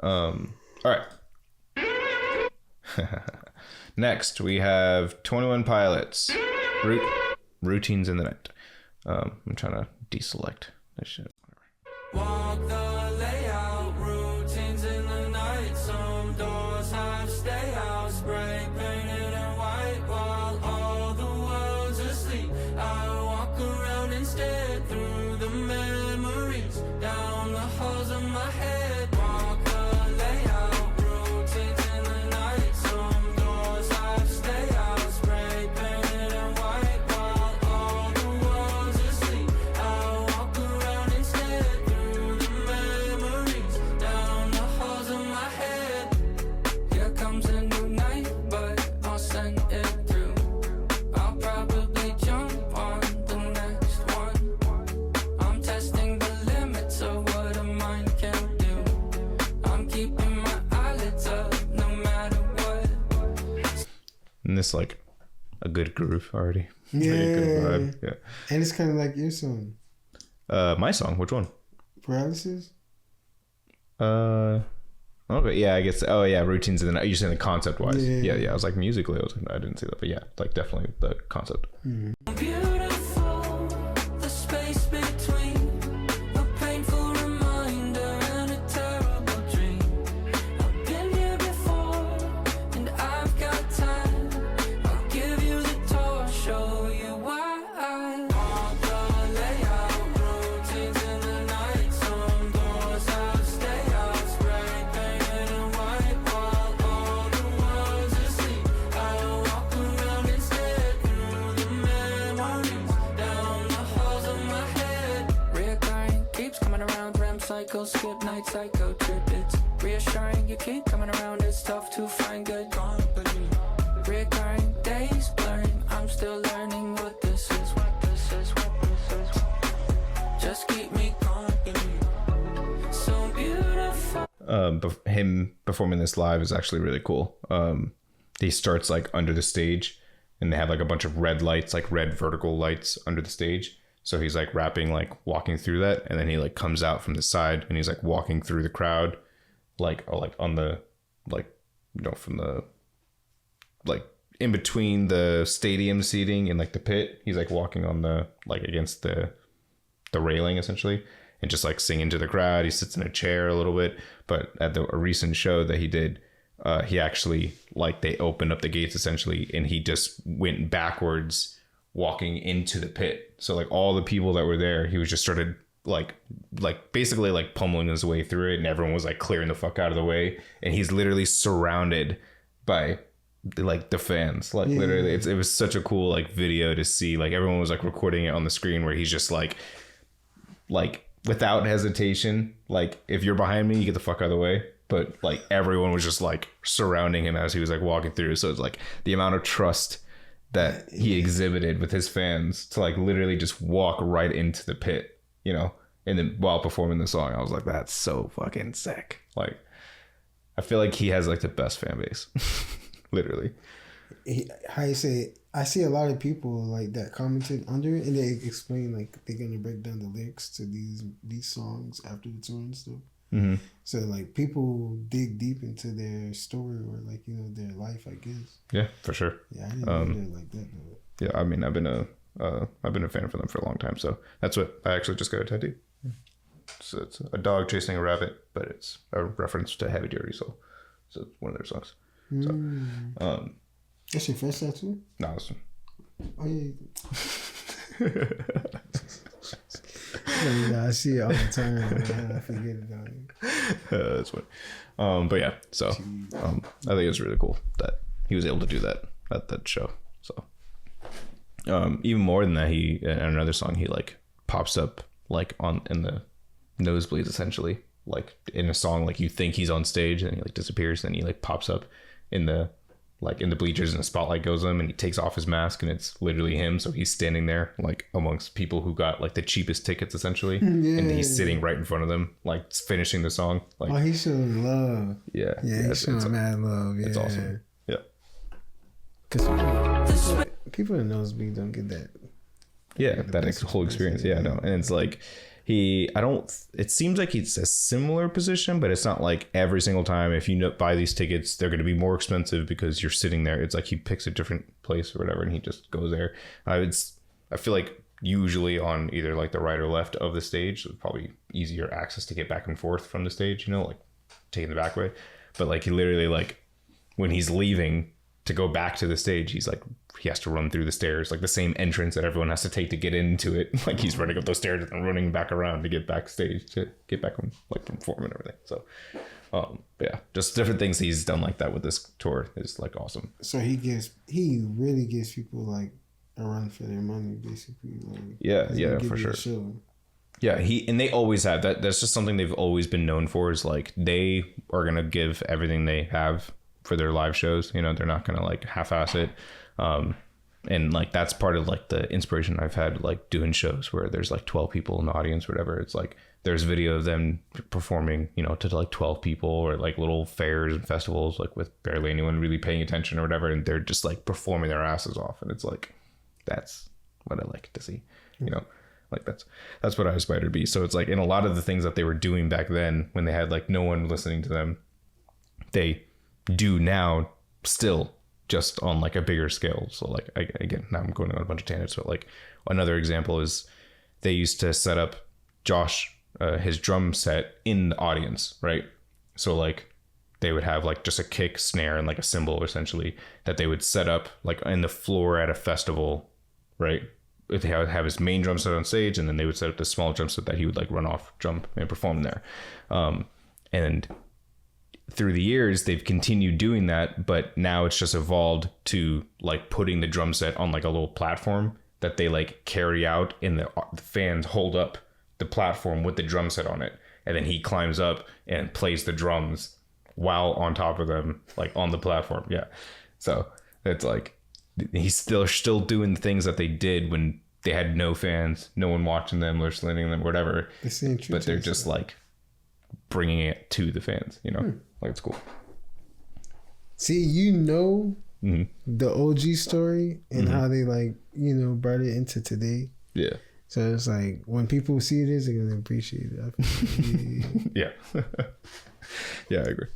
All right. Next, we have 21 Pilots. Routines in the Night. I'm trying to deselect this shit. Walk the layout, routines in the night. Some doors have stay out, spray painted and white while all the world's asleep. I walk around instead through the memories, down the halls of my head. Walk the layout, routines in the night. Some doors have stay out, spray painted and white while all the world's asleep. I walk around instead through the memories, down the halls of my head. Here comes a new night, but I'll send it through. I'll probably jump on the next one. I'm testing the limits of what a mind can do. I'm keeping my eyelids up no matter what. And this like a good groove already. Yeah. Like a good vibe. Yeah. And it's kind of like your song. My song, which one? Paralysis? Okay, yeah, I guess. Oh, yeah, Routines in the Night. You're saying the concept wise. Yeah. Yeah. I was like musically, I didn't see that, but yeah, like definitely the concept. Beautiful, the space between a painful reminder and a terrible dream. I've been here before, and I've got time. I'll give you the tour, show you why I walk the layout, routines in the night. Some doors have stay out, spray painted and white while all the world's asleep. I walk around instead through the memories, down the halls of my head. Reoccurring keeps coming around, REM cycle, skip night, psycho trip. It's reassuring you keep coming around. It's tough to find good company. Reoccurring days blurring. I'm still learning what this is. What this is. What this is. Just keep me company. So beautiful. Him performing this live is actually really cool. He starts like under the stage, and they have like a bunch of red lights, like red vertical lights under the stage. So he's like rapping, like walking through that, and then he like comes out from the side and he's like walking through the crowd, like or like on the like from the like in between the stadium seating and like the pit. He's like walking on the like against the railing essentially, and just like singing to the crowd. He sits in a chair a little bit, but at a recent show that he did, he actually like they opened up the gates essentially, and he just went backwards walking into the pit. So like all the people that were there, he was just started like basically like pummeling his way through it, and everyone was like clearing the fuck out of the way, and he's literally surrounded by the fans. Like literally it was such a cool like video to see. Like everyone was like recording it on the screen where he's just like without hesitation, like if you're behind me, you get the fuck out of the way. But like everyone was just like surrounding him as he was like walking through. So it's like the amount of trust that he exhibited with his fans to like literally just walk right into the pit, and then while performing the song, I was like, that's so fucking sick. Like I feel like he has like the best fan base. Literally. How you say, I see a lot of people like that commented under it, and they explain like they're gonna break down the lyrics to these songs after the tour and stuff. Mm-hmm. So like people dig deep into their story or like their life, I guess. Yeah, for sure. Yeah, I didn't know it like that though. Yeah, I mean, I've been a fan for them for a long time, so that's what I actually just got a tattoo. So it's a dog chasing a rabbit, but it's a reference to Heavy Duty Soul. So it's one of their songs. So, that's your first tattoo? No, it's, oh yeah. I see it all the time. Man. I forget it. That's funny. But yeah, so I think it's really cool that he was able to do that at that show. So even more than that, he in another song he like pops up like in the nosebleeds essentially, like in a song like you think he's on stage and he like disappears, and he like pops up in the bleachers and the spotlight goes on him, and he takes off his mask and it's literally him. So he's standing there like amongst people who got like the cheapest tickets essentially, and he's sitting right in front of them like finishing the song. Like, oh, he's showing love. Yeah, he's showing mad love. Yeah, it's awesome. Yeah, because people in nosebleed don't get that. Yeah, that whole experience. Yeah, no, and it's like It seems like it's a similar position, but it's not like every single time. If you buy these tickets, they're going to be more expensive because you're sitting there. It's like he picks a different place or whatever, and he just goes there. I feel like usually on either like the right or left of the stage, it's probably easier access to get back and forth from the stage, like taking the back way. But like he literally, like when he's leaving to go back to the stage, he has to run through the stairs, like the same entrance that everyone has to take to get into it. Like he's running up those stairs and running back around to get backstage, to get back on, like, from form and everything. So but yeah, just different things he's done like that with this tour is like awesome. So he really gives people like a run for their money, basically. Like, yeah, for sure. Yeah, they always have that. That's just something they've always been known for, is like they are gonna give everything they have for their live shows. They're not gonna like half-ass it. And like that's part of like the inspiration I've had, like doing shows where there's like 12 people in the audience, whatever. It's like there's video of them performing, to like 12 people, or like little fairs and festivals, like with barely anyone really paying attention or whatever, and they're just like performing their asses off. And it's like, that's what I like to see. Like that's what I aspire to be. So it's like in a lot of the things that they were doing back then when they had like no one listening to them, they do now still, just on like a bigger scale. So like again, now I'm going on a bunch of tangents, but like another example is they used to set up Josh, his drum set in the audience, right? So like they would have like just a kick, snare, and like a cymbal essentially that they would set up like in the floor at a festival, right? They would have his main drum set on stage, and then they would set up the small drum set that he would like run off, jump, and perform there. And through the years, they've continued doing that, but now it's just evolved to like putting the drum set on like a little platform that they like carry out, and the fans hold up the platform with the drum set on it, and then he climbs up and plays the drums while on top of them, like on the platform. Yeah, so it's like he's still doing the things that they did when they had no fans, no one watching them, listening to them, whatever. But they're just like bringing it to the fans, like it's cool. See, the OG story and how they like, brought it into today. Yeah. So it's like when people see this, they're gonna appreciate it. Yeah. Yeah, I agree.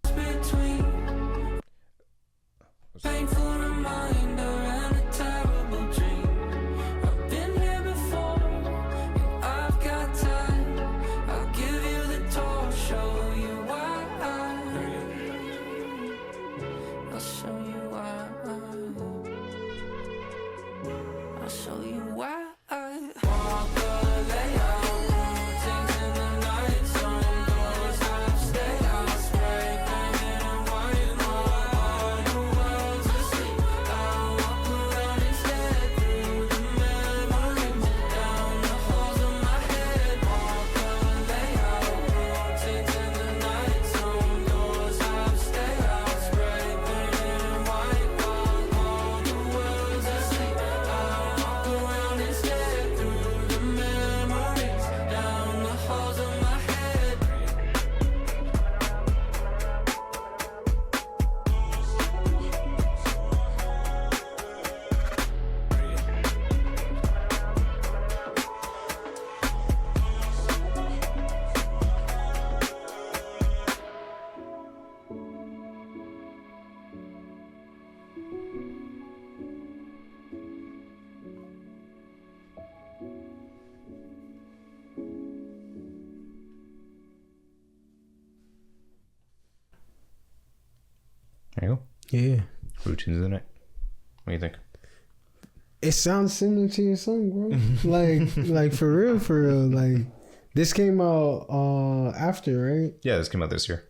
Between painful reminder and a terrible dream. I've been here before, and I've got time. I'll give you the tour, show you why. I'll show you why. I'll show you why. Walk the layout, things in the night, some doors have stay out, spray painted and white, all the world's asleep. I walk around instead through the memories, down the halls of my head. Walk the layout, things in the night, some doors have stay out, spray painted and white, all the world's asleep. I walk around instead through the memories, down the halls of my head. There you go. Yeah. Routines of the night. What do you think? It sounds similar to your song, bro. like for real. Like this came out after, right? Yeah, this came out this year.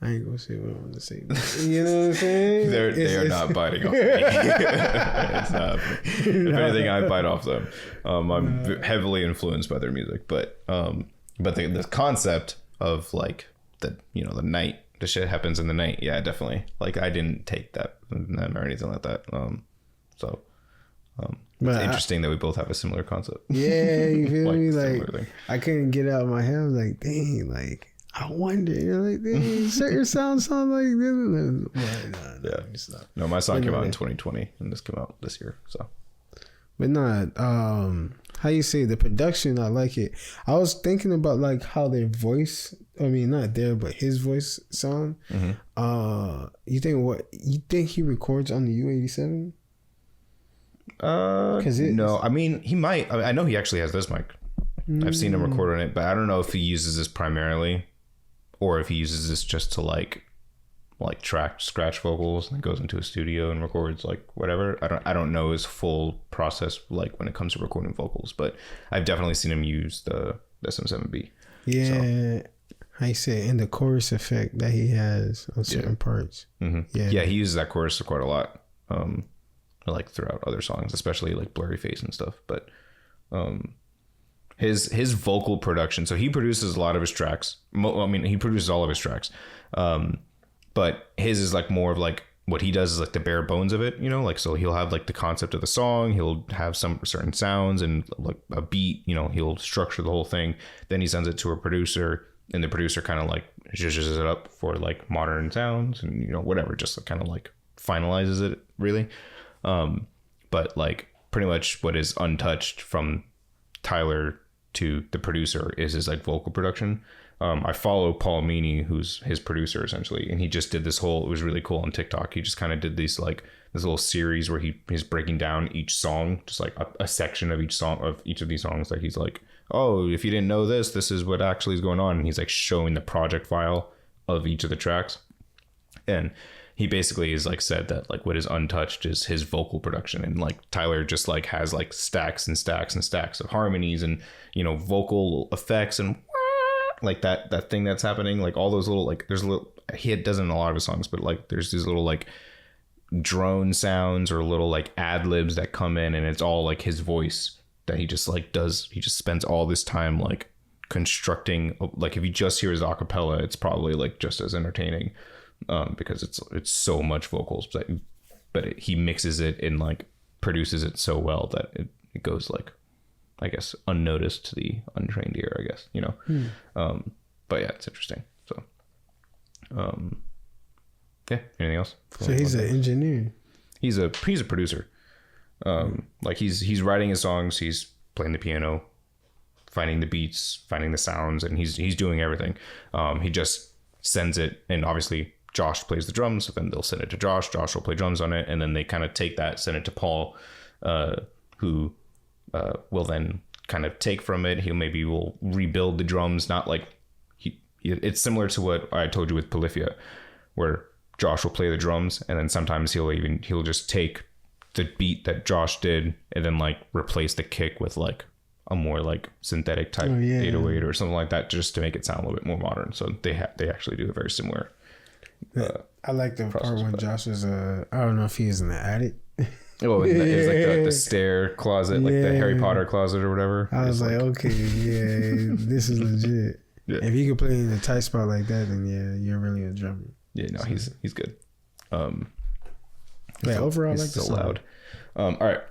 I ain't gonna say what I want to say. You know what I'm saying? They are not biting off me. It's not. If anything, I bite off them. I'm heavily influenced by their music, but the concept of like the night, the shit happens in the night. Yeah, definitely. Like I didn't take that from them or anything like that. It's interesting that we both have a similar concept. Yeah, you feel me? Like thing. I couldn't get out of my head. I was like, dang, like I wonder. You're like, dang, certain sounds sound like this. Yeah, it's not. No, my song came out in 2020, and this came out this year. So, But not how you say the production, I like it. I was thinking about like how their voice, I mean not their but his voice sound. You think he records on the U87? No, I mean he might. I know he actually has this mic. I've seen him record on it, but I don't know if he uses this primarily or if he uses this just to like track scratch vocals and goes into a studio and records like whatever. I don't know his full process like when it comes to recording vocals, but I've definitely seen him use the SM7B. Yeah. How you say in the chorus effect that he has on certain parts. Yeah, he uses that chorus quite a lot. Like throughout other songs, especially like Blurry Face and stuff. But his vocal production, so he produces a lot of his tracks. I mean, he produces all of his tracks. But his is like more of like what he does is like the bare bones of it, you know, like so he'll have like the concept of the song, he'll have some certain sounds and like a beat, you know, he'll structure the whole thing. Then he sends it to a producer, and the producer kind of like zhuzhes it up for like modern sounds and, you know, whatever, just kind of like finalizes it really. But like pretty much what is untouched from Tyler to the producer is his like vocal production. I follow Paul Meany, who's his producer essentially, and he just did this whole, it was really cool on TikTok. He just kind of did these like this little series where he's breaking down each song, just like a section of each song of each of these songs. Like he's like, oh, if you didn't know this is what actually is going on. And he's like showing the project file of each of the tracks. And he basically is like said that like what is untouched is his vocal production, and like Tyler just like has like stacks and stacks and stacks of harmonies and, you know, vocal effects and like that thing that's happening, like all those little like there's a little, he does it in a lot of his songs, but like there's these little like drone sounds or little like ad libs that come in, and it's all like his voice that he just like does. He just spends all this time like constructing, like if you just hear his acapella, it's probably like just as entertaining. Because it's so much vocals, but he mixes it and like produces it so well that it goes like, I guess, unnoticed to the untrained ear, I guess, you know. But yeah, it's interesting. So yeah, anything else? So he's an engineer. He's a producer. Like he's writing his songs, he's playing the piano, finding the beats, finding the sounds, and he's doing everything. He just sends it, and obviously Josh plays the drums, so then they'll send it to Josh will play drums on it, and then they kind of take that, send it to Paul, who will then kind of take from it. He will rebuild the drums, not like it's similar to what I told you with Polyphia, where Josh will play the drums, and then sometimes he'll just take the beat that Josh did and then like replace the kick with like a more like synthetic type 808 or something like that, just to make it sound a little bit more modern. So they actually do a very similar I like the part when Josh is I don't know if he is in the attic. Oh, it's like the stair closet, like the Harry Potter closet or whatever. I was like, okay, yeah, this is legit. Yeah. If you could play in a tight spot like that, then yeah, you're really a drummer. Yeah, no, he's good. Yeah, overall, I like the so song. loud. All right.